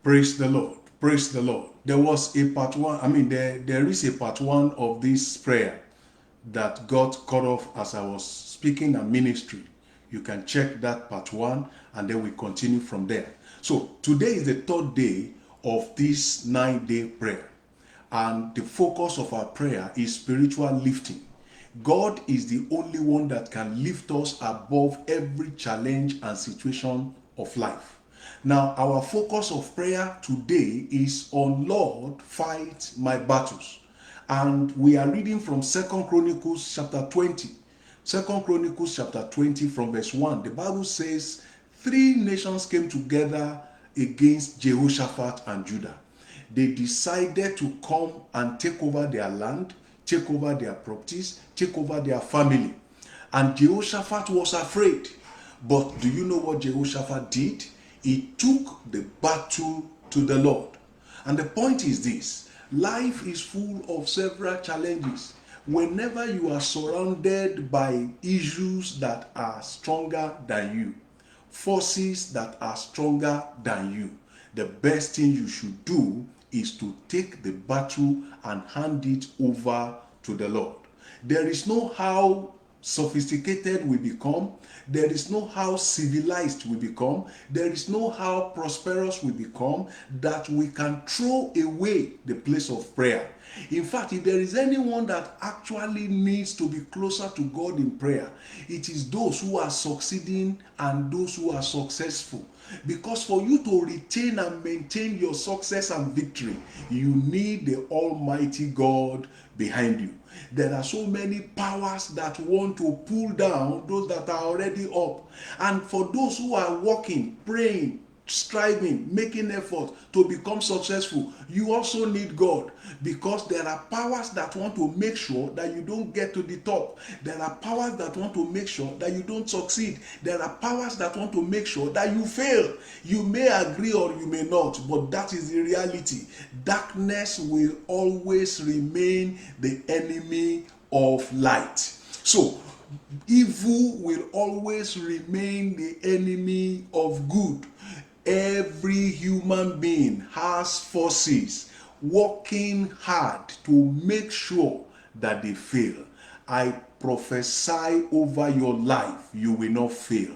Praise the Lord. Praise the Lord. There was a part one, there is a part one of this prayer that got cut off as I was speaking and ministry. You can check that part one and then we continue from there. So today is the third day of this 9-day prayer. And the focus of our prayer is spiritual lifting. God is the only one that can lift us above every challenge and situation of life. Now, our focus of prayer today is on Lord, fight my battles. And we are reading from 2 Chronicles chapter 20. 2 Chronicles chapter 20 from verse 1. The Bible says, 3 nations came together against Jehoshaphat and Judah. They decided to come and take over their land, take over their properties, take over their family. And Jehoshaphat was afraid. But do you know what Jehoshaphat did? He took the battle to the Lord. And the point is this: life is full of several challenges. Whenever you are surrounded by issues that are stronger than you, forces that are stronger than you, the best thing you should do is to take the battle and hand it over to the Lord. There is no how sophisticated we become. There is no how civilized we become. There is no how prosperous we become that we can throw away the place of prayer. In fact, if there is anyone that actually needs to be closer to God in prayer, it is those who are succeeding and those who are successful. Because for you to retain and maintain your success and victory, you need the Almighty God behind you. There are so many powers that want to pull down those that are already up. And for those who are working, praying, striving, making effort to become successful, you also need God, because there are powers that want to make sure that you don't get to the top. There are powers that want to make sure that you don't succeed. There are powers that want to make sure that you fail. You may agree or you may not, but that is the reality. Darkness will always remain the enemy of light. So evil will always remain the enemy of good. Every human being has forces working hard to make sure that they fail. I prophesy over your life, you will not fail.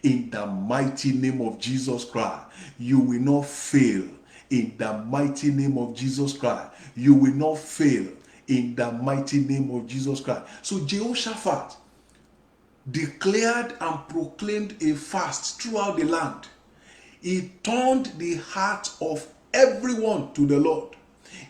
In the mighty name of Jesus Christ, you will not fail. In the mighty name of Jesus Christ, you will not fail. In the mighty name of Jesus Christ. So Jehoshaphat declared and proclaimed a fast throughout the land. He turned the heart of everyone to the Lord.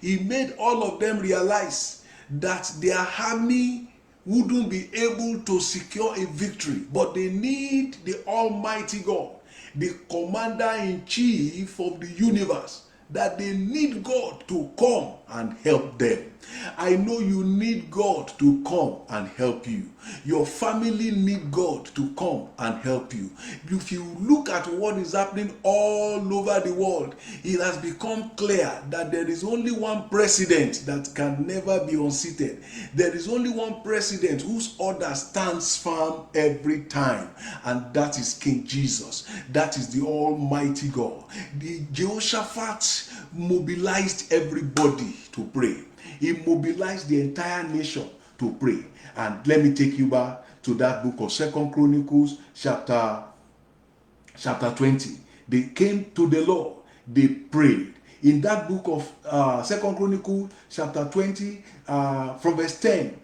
He made all of them realize that their army wouldn't be able to secure a victory, but they need the Almighty God, the commander-in-chief of the universe, that they need God to come and help them. I know you need God to come and help you. Your family need God to come and help you. If you look at what is happening all over the world, it has become clear that there is only one president that can never be unseated. There is only one president whose order stands firm every time, and that is King Jesus. That is the Almighty God. The Jehoshaphat mobilized everybody to pray. He mobilized the entire nation to pray. And let me take you back to that book of 2 Chronicles chapter 20. They came to the Lord, they prayed. In that book of 2 Chronicles chapter 20 from verse 10,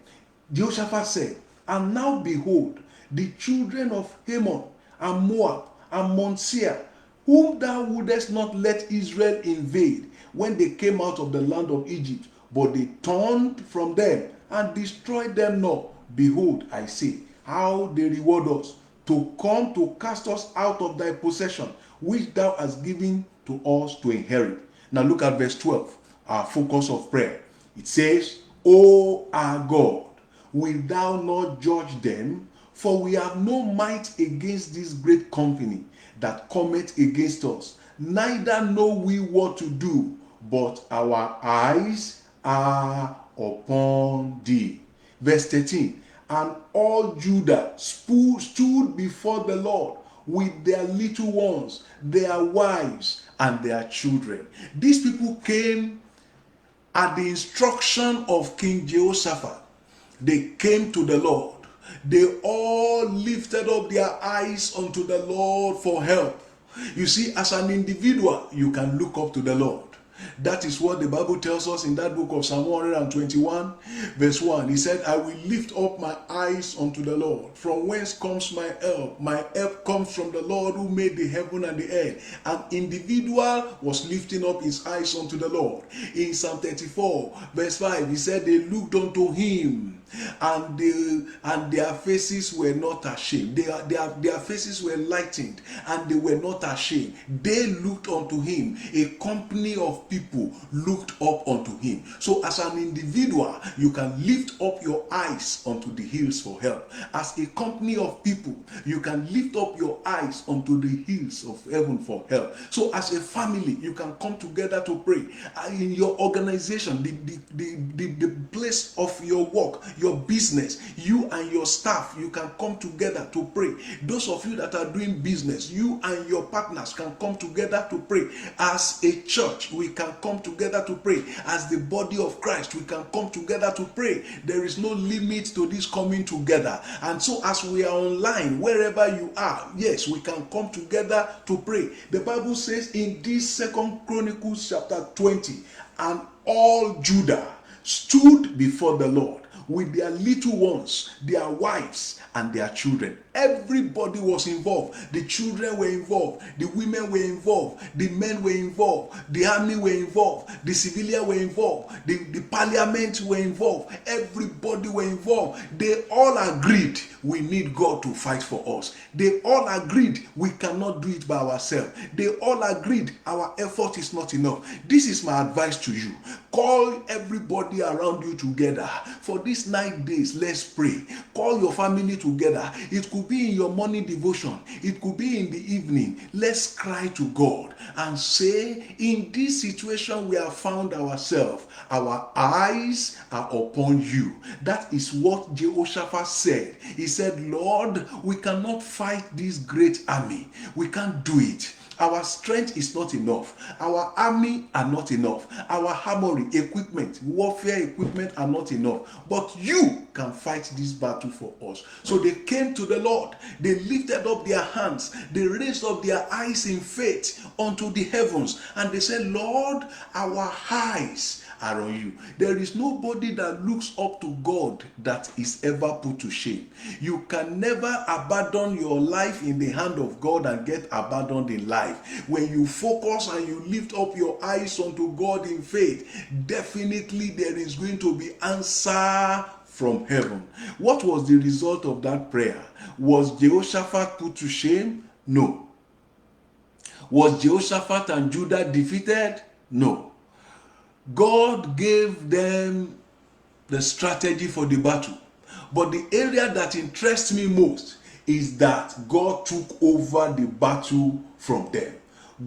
Jehoshaphat said, "And now behold, the children of Ammon and Moab and Mount Seir, whom thou wouldest not let Israel invade when they came out of the land of Egypt, but they turned from them and destroyed them not. Behold, I say, how they reward us, to come to cast us out of thy possession, which thou hast given to us to inherit." Now look at verse 12, our focus of prayer. It says, "O our God, wilt thou not judge them? For we have no might against this great company that cometh against us, neither know we what to do, but our eyes are upon thee." Verse 13, "And all Judah stood before the Lord with their little ones, their wives, and their children. These people came at the instruction of King Jehoshaphat. They came to the Lord. They all lifted up their eyes unto the Lord for help. You see, as an individual, you can look up to the Lord. That is what the Bible tells us in that book of Psalm 121, verse 1. He said, I will lift up my eyes unto the Lord. From whence comes my help? My help comes from the Lord who made the heaven and the earth. An individual was lifting up his eyes unto the Lord. In Psalm 34, verse 5, he said, they looked unto him, and their faces were not ashamed. Their faces were lightened, and they were not ashamed. They looked unto him. A company of people looked up unto him. So as an individual, you can lift up your eyes unto the hills for help. As a company of people, you can lift up your eyes unto the hills of heaven for help. So as a family, you can come together to pray. In your organization, the place of your work, your business, you and your staff, you can come together to pray. Those of you that are doing business, you and your partners can come together to pray. As a church, we can come together to pray. As the body of Christ, we can come together to pray. There is no limit to this coming together. And so as we are online, wherever you are, yes, we can come together to pray. The Bible says in this 2 Chronicles chapter 20, and all Judah stood before the Lord with their little ones, their wives, and their children. Everybody was involved. The children were involved. The women were involved. The men were involved. The army were involved. The civilians were involved. The parliament were involved. Everybody were involved. They all agreed we need God to fight for us. They all agreed we cannot do it by ourselves. They all agreed our effort is not enough. This is my advice to you. Call everybody around you together. For these 9 days, let's pray. Call your family together. It could be in your morning devotion. It could be in the evening. Let's cry to God and say, in this situation we have found ourselves, our eyes are upon you. That is what Jehoshaphat said. He said, Lord, we cannot fight this great army. We can't do it. Our strength is not enough. Our army are not enough. Our armory, equipment, warfare equipment are not enough. But you can fight this battle for us. So they came to the Lord. They lifted up their hands. They raised up their eyes in faith unto the heavens. And they said, Lord, our eyes are on you. There is nobody that looks up to God that is ever put to shame. You can never abandon your life in the hand of God and get abandoned in life. When you focus and you lift up your eyes unto God in faith, definitely there is going to be answer from heaven. What was the result of that prayer? Was Jehoshaphat put to shame? No. Was Jehoshaphat and Judah defeated? No. God gave them the strategy for the battle. But the area that interests me most is that God took over the battle from them.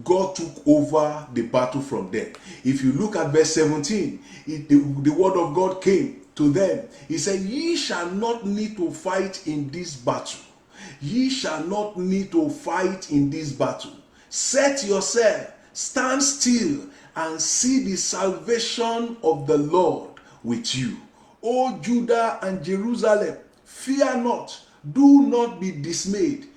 God took over the battle from them. If you look at verse 17, the word of God came to them. He said, ye shall not need to fight in this battle. Ye shall not need to fight in this battle. Set yourself, stand still, and see the salvation of the Lord with you. O Judah and Jerusalem, fear not, do not be dismayed.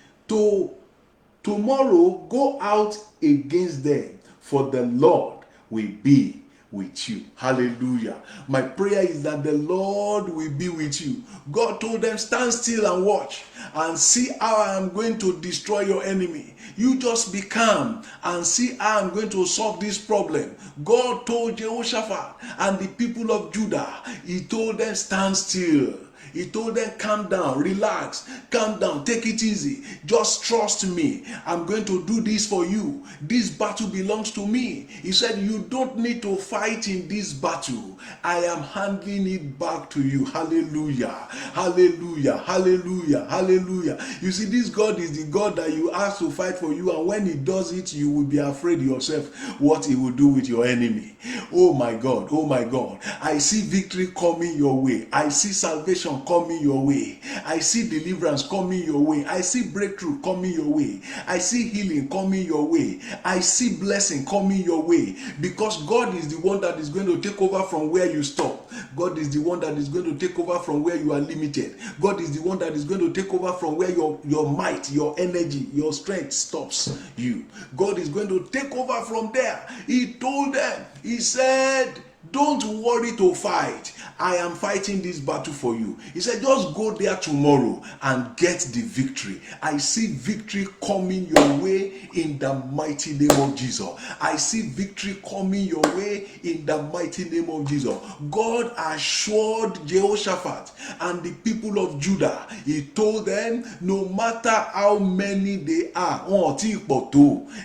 Tomorrow go out against them, for the Lord will be with you. Hallelujah. My prayer is that the Lord will be with you. God told them, stand still and watch and see how I am going to destroy your enemy. You just be calm and see how I'm going to solve this problem. God told Jehoshaphat and the people of Judah, he told them, stand still. He told them, calm down, relax, calm down, take it easy. Just trust me. I'm going to do this for you. This battle belongs to me. He said, you don't need to fight in this battle. I am handing it back to you. Hallelujah. Hallelujah. Hallelujah. Hallelujah. You see, this God is the God that you ask to fight for you. And when he does it, you will be afraid yourself what he will do with your enemy. Oh my God. Oh my God. I see victory coming your way. I see salvation protection coming your way. I see deliverance coming your way. I see breakthrough coming your way. I see healing coming your way. I see blessing coming your way, because God is the one that is going to take over from where you stop. God is the one that is going to take over from where you are limited. God is the one that is going to take over from where your might, your energy, your strength stops you. God is going to take over from there. He told them, he said, don't worry to fight. I am fighting this battle for you. He said, just go there tomorrow and get the victory. I see victory coming your way in the mighty name of Jesus. I see victory coming your way in the mighty name of Jesus. God assured Jehoshaphat and the people of Judah. He told them, no matter how many they are,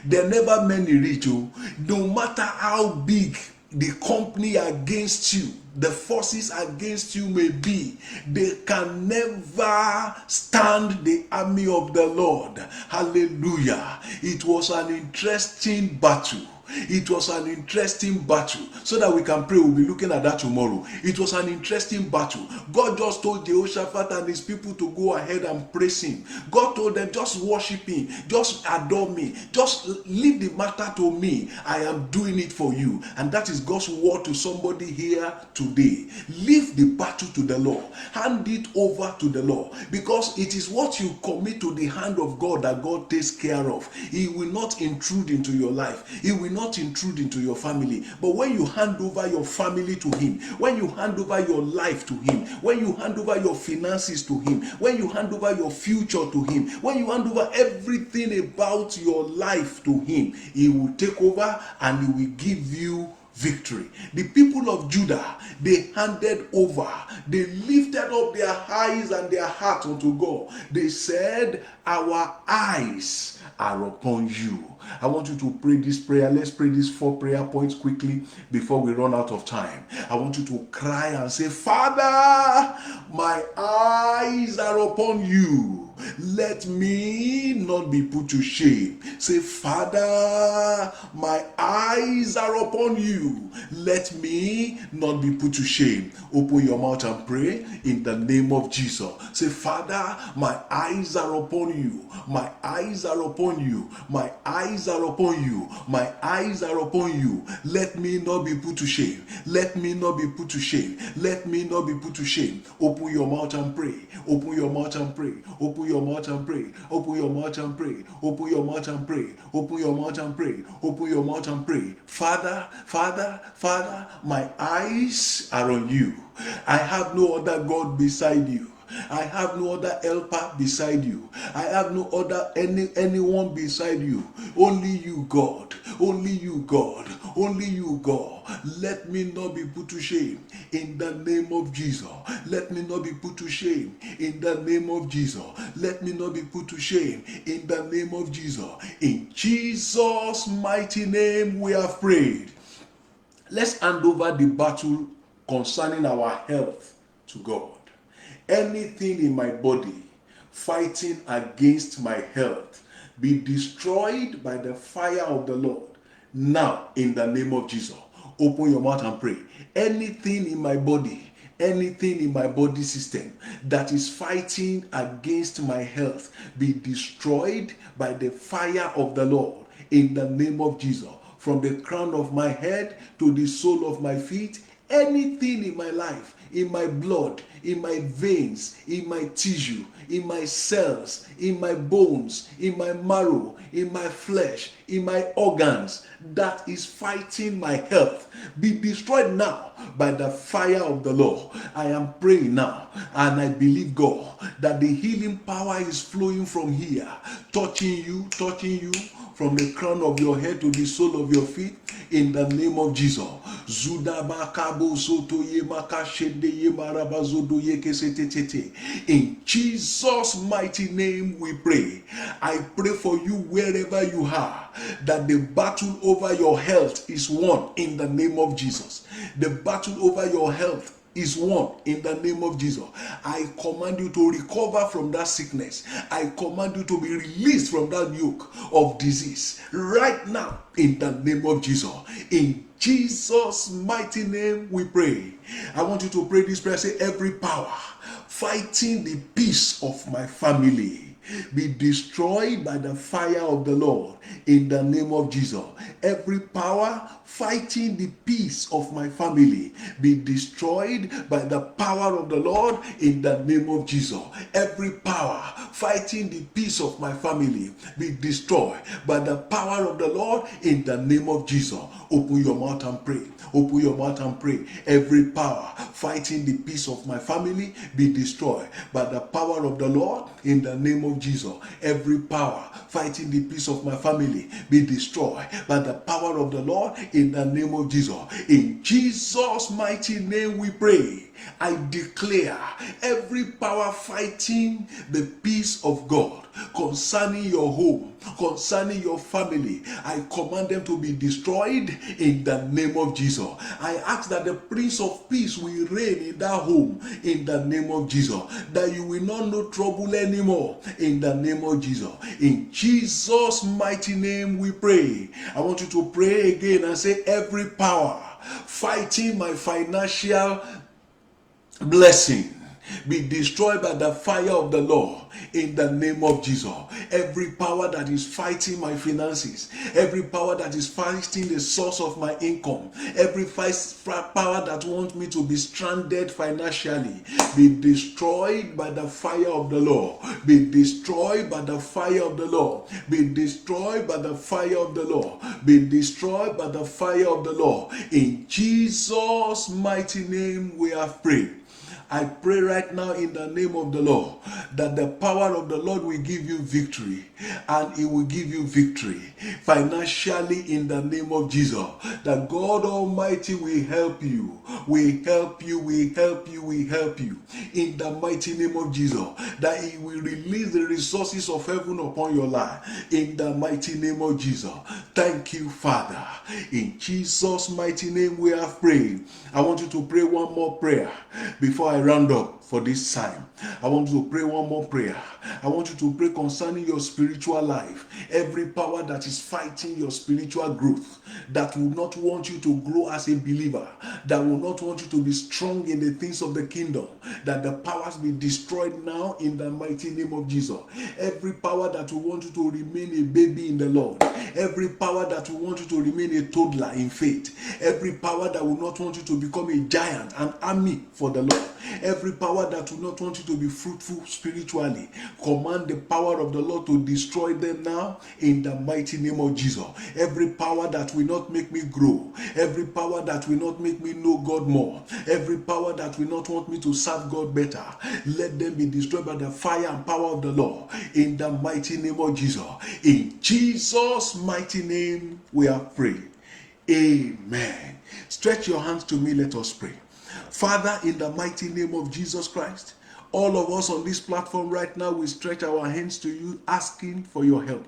they're never many reach. No matter how big the company against you, the forces against you may be, they can never stand the army of the Lord. Hallelujah. It was an interesting battle. It was an interesting battle. So that we can pray, we'll be looking at that tomorrow. It was an interesting battle. God just told Jehoshaphat and his people to go ahead and praise him. God told them, just worship him, just adore me, just leave the matter to me. I am doing it for you. And that is God's word to somebody here today. Leave the battle to the Lord. Hand it over to the Lord, because it is what you commit to the hand of God that God takes care of. He will not intrude into your life. He will not intrude into your family. But when you hand over your family to him, when you hand over your life to him, when you hand over your finances to him, when you hand over your future to him, when you hand over everything about your life to him, he will take over and he will give you victory. The people of Judah, they handed over, they lifted up their eyes and their heart unto God. They said, our eyes are upon you. I want you to pray this prayer. Let's pray these 4 prayer points quickly before we run out of time. I want you to cry and say, Father, my eyes are upon you. Let me not be put to shame. Say, Father, my eyes are upon you. Let me not be put to shame. Open your mouth and pray in the name of Jesus. Say, Father, my eyes are upon you. My eyes are upon you. My eyes are upon you. My eyes are upon you. Let me not be put to shame. Let me not be put to shame. Let me not be put to shame. Open your mouth and pray. Open your mouth and pray. Open your mouth and pray. Open your mouth and pray. Open your mouth and pray. Open your mouth and pray. Open your mouth and pray. Father, Father, Father, my eyes are on you. I have no other God beside you. I have no other helper beside you. I have no other anyone beside you. Only you, God. Only you, God. Only you, God. Let me not be put to shame in the name of Jesus. Let me not be put to shame in the name of Jesus. Let me not be put to shame in the name of Jesus. In Jesus' mighty name we have prayed. Let's hand over the battle concerning our health to God. Anything in my body fighting against my health be destroyed by the fire of the Lord now in the name of Jesus. Open your mouth and pray. Anything in my body, anything in my body system that is fighting against my health be destroyed by the fire of the Lord in the name of Jesus. From the crown of my head to the sole of my feet, anything in my life, in my blood, in my veins, in my tissue, in my cells, in my bones, in my marrow, in my flesh, in my organs that is fighting my health be destroyed now by the fire of the Lord. I am praying now and I believe, God, that the healing power is flowing from here, touching you from the crown of your head to the sole of your feet in the name of Jesus. In Jesus' mighty name we pray. I pray for you wherever you are, that the battle over your health is won in the name of Jesus. The battle over your health is won in the name of Jesus. I command you to recover from that sickness. I command you to be released from that yoke of disease right now in the name of Jesus. In Jesus' mighty name we pray. I want you to pray this prayer. Say, every power fighting the peace of my family be destroyed by the fire of the Lord in the name of Jesus. Every power fighting the peace of my family be destroyed by the power of the Lord in the name of Jesus. Every power fighting the peace of my family be destroyed by the power of the Lord in the name of Jesus. Open your mouth and pray. Open your mouth and pray. Every power fighting the peace of my family be destroyed by the power of the Lord in the name of Jesus. Every power fighting the peace of my family be destroyed by the power of the Lord in the name of Jesus. In Jesus' mighty name we pray. I declare every power fighting the peace of God concerning your home, concerning your family, I command them to be destroyed in the name of Jesus. I ask that the Prince of Peace will reign in that home in the name of Jesus, that you will not know trouble anymore in the name of Jesus. In Jesus' mighty name we pray. I want you to pray again and say, every power fighting my financial blessing be destroyed by the fire of the Lord in the name of Jesus. Every power that is fighting my finances, every power that is fighting the source of my income, every power that wants me to be stranded financially, be destroyed by the fire of the Lord. Be destroyed by the fire of the Lord. Be destroyed by the fire of the Lord. Be destroyed by the fire of the Lord. In Jesus' mighty name we have prayed. I pray right now in the name of the Lord that the power of the Lord will give you victory, and it will give you victory financially in the name of Jesus. That God Almighty will help you, will help you, will help you, will help you in the mighty name of Jesus. That He will release the resources of heaven upon your life in the mighty name of Jesus. Thank you, Father. In Jesus' mighty name we have prayed. I want you to pray one more prayer before I round up for this time. I want you to pray one more prayer. I want you to pray concerning your spiritual life. Every power that is fighting your spiritual growth, that will not want you to grow as a believer, that will not want you to be strong in the things of the kingdom, that the powers be destroyed now in the mighty name of Jesus. Every power that will want you to remain a baby in the Lord, every power that will want you to remain a toddler in faith, every power that will not want you to become a giant, an army for the Lord, every power that will not want you to be fruitful spiritually, command the power of the Lord to destroy them now in the mighty name of Jesus. Every power that will not make me grow, every power that will not make me know God more, every power that will not want me to serve God better, let them be destroyed by the fire and power of the Lord in the mighty name of Jesus. In Jesus' mighty name we have prayed. Amen. Stretch your hands to me, let us pray. Father, in the mighty name of Jesus Christ, all of us on this platform right now, we stretch our hands to you, asking for your help,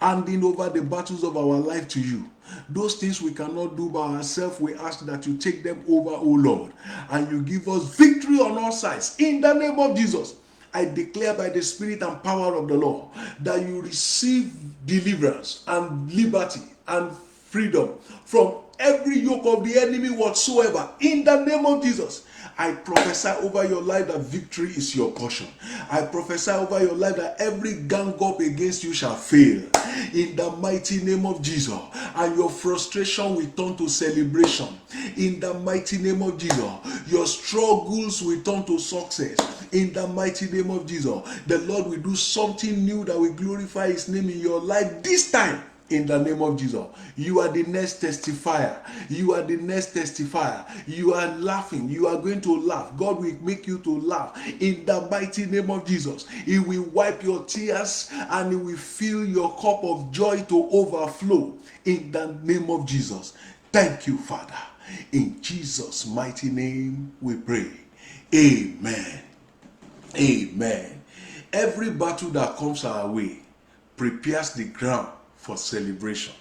handing over the battles of our life to you. Those things we cannot do by ourselves, we ask that you take them over, O Lord, and you give us victory on all sides. In the name of Jesus, I declare by the Spirit and power of the Lord that you receive deliverance and liberty and freedom from every yoke of the enemy whatsoever. In the name of Jesus, I prophesy over your life that victory is your portion. I prophesy over your life that every gang up against you shall fail. In the mighty name of Jesus, and your frustration will turn to celebration. In the mighty name of Jesus, your struggles will turn to success. In the mighty name of Jesus, the Lord will do something new that will glorify His name in your life this time. In the name of Jesus, you are the next testifier. You are the next testifier. You are laughing. You are going to laugh. God will make you to laugh. In the mighty name of Jesus, He will wipe your tears and He will fill your cup of joy to overflow. In the name of Jesus. Thank you, Father. In Jesus' mighty name we pray. Amen. Amen. Every battle that comes our way prepares the ground for celebration,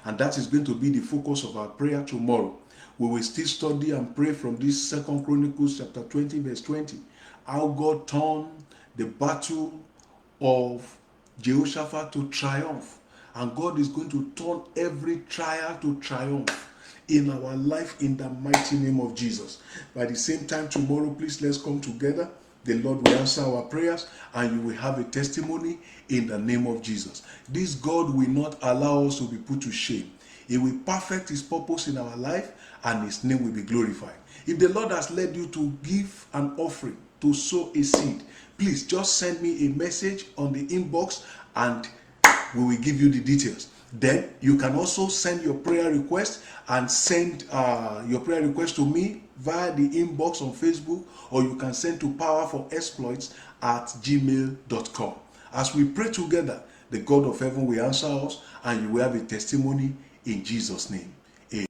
and that is going to be the focus of our prayer tomorrow. We will still study and pray from this 2 Chronicles chapter 20 verse 20, how God turned the battle of Jehoshaphat to triumph, and God is going to turn every trial to triumph in our life in the mighty name of Jesus. By the same time tomorrow, please let's come together the Lord will answer our prayers and you will have a testimony in the name of Jesus. This God will not allow us to be put to shame. He will perfect his purpose in our life and his name will be glorified. If the Lord has led you to give an offering, to sow a seed, please just send me a message on the inbox and we will give you the details. Then you can also send your prayer request and send your prayer request to me via the inbox on Facebook, or you can send to powerforexploits@gmail.com. As we pray together, the God of heaven will answer us and you will have a testimony in Jesus' name.